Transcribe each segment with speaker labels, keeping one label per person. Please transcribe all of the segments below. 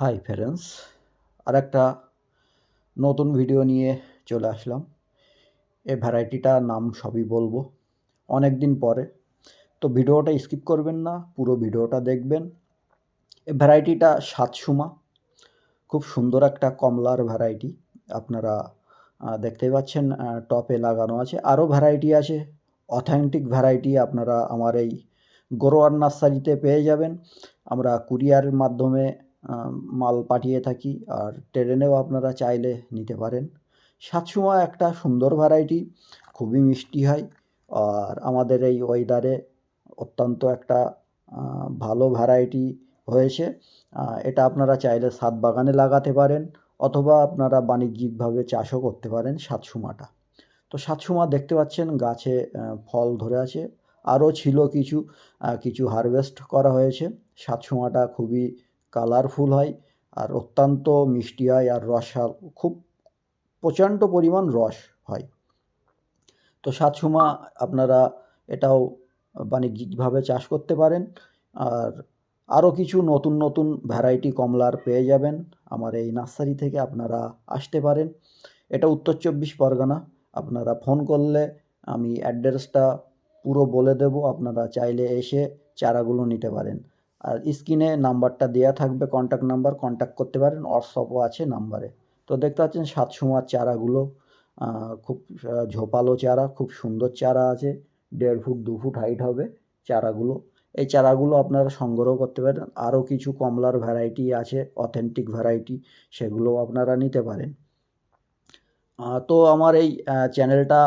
Speaker 1: Hi friends, আর একটা নতুন video নিয়ে চলে আসলাম। এই ভ্যারাইটিটার নাম সবই বলবো অনেক দিন পরে, তো ভিডিওটা স্কিপ করবেন না, পুরো ভিডিওটা দেখবেন। এই ভ্যারাইটিটা সাতসুমা, খুব সুন্দর একটা কমলার ভ্যারাইটি। আপনারা দেখতেই পাচ্ছেন টপে লাগানো আছে। আরও ভ্যারাইটি আছে, অথেন্টিক ভ্যারাইটি আপনারা আমার এই গরোয়ার নার্সারিতে পেয়ে যাবেন। আমরা কুরিয়ারের মাধ্যমে মাল পাঠিয়ে থাকি, আর ট্রেনেও আপনারা চাইলে নিতে পারেন। সাতসুমা একটা সুন্দর ভ্যারাইটি, খুবই মিষ্টি হয়, আর আমাদের এই ওয়েদারে অত্যন্ত একটা ভালো ভ্যারাইটি হয়েছে। এটা আপনারা চাইলে ছাদ বাগানে লাগাতে পারেন, অথবা আপনারা বাণিজ্যিকভাবে চাষও করতে পারেন সাতসুমাটা। তো সাতসুমা দেখতে পাচ্ছেন গাছে ফল ধরে আছে, আরও ছিল কিছু কিছু হারভেস্ট করা হয়েছে। সাতসুমাটা খুবই কালারফুল হয়, আর অত্যন্ত মিষ্টি হয়, আর রসাল, খুব প্রচণ্ড পরিমাণ রস হয়। তো সাতসুমা আপনারা এটাও বাণিজ্যিকভাবে চাষ করতে পারেন। আর আরও কিছু নতুন নতুন ভ্যারাইটি কমলার পেয়ে যাবেন আমার এই নার্সারি থেকে, আপনারা আসতে পারেন। এটা উত্তর চব্বিশ পরগনা। আপনারা ফোন করলে আমি অ্যাড্রেসটা পুরো বলে দেব, আপনারা চাইলে এসে চারাগুলো নিতে পারেন। আর স্ক্রিনে নাম্বারটা দেওয়া থাকবে, কন্ট্যাক্ট নাম্বার, কন্ট্যাক্ট করতে পারেন, হোয়াটসঅ্যাপও আছে নাম্বারে। তো দেখতে পাচ্ছেন সাতসুমার চারাগুলো খুব ঝোপালো চারা, খুব সুন্দর চারা আছে, 1.5 ফুট 2 ফুট হাইট হবে চারাগুলো। এই চারাগুলো আপনারা সংগ্রহ করতে পারেন। আরও কিছু কমলার ভ্যারাইটি আছে, অথেন্টিক ভ্যারাইটি, সেগুলোও আপনারা নিতে পারেন। তো আমার এই চ্যানেলটা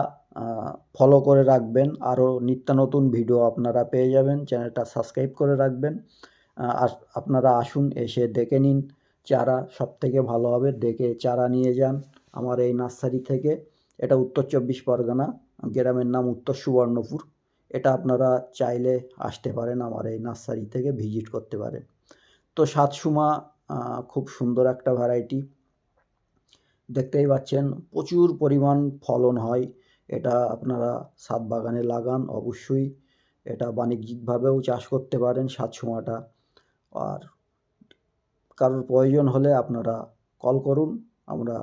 Speaker 1: ফলো করে রাখবেন, আরও নিত্য নতুন ভিডিও আপনারা পেয়ে যাবেন। চ্যানেলটা সাবস্ক্রাইব করে রাখবেন। আর আপনারা আসুন, এসে দেখে নিন চারা, সবথেকে ভালো হবে দেখে চারা নিয়ে যান আমার এই নার্সারি থেকে। এটা উত্তর চব্বিশ পরগনা, গ্রামের নাম উত্তর সুবর্ণপুর। এটা আপনারা চাইলে আসতে পারেন, আমার এই নার্সারি থেকে ভিজিট করতে পারেন। তো সাতসুমা খুব সুন্দর একটা ভ্যারাইটি, দেখতেই পাচ্ছেন প্রচুর পরিমাণ ফলন হয়। এটা আপনারা ছাদ বাগানে লাগান, অবশ্যই এটা বাণিজ্যিকভাবেও চাষ করতে পারেন সাতসুমাটা। আর কারোর প্রয়োজন হলে আপনারা কল করুন, আমরা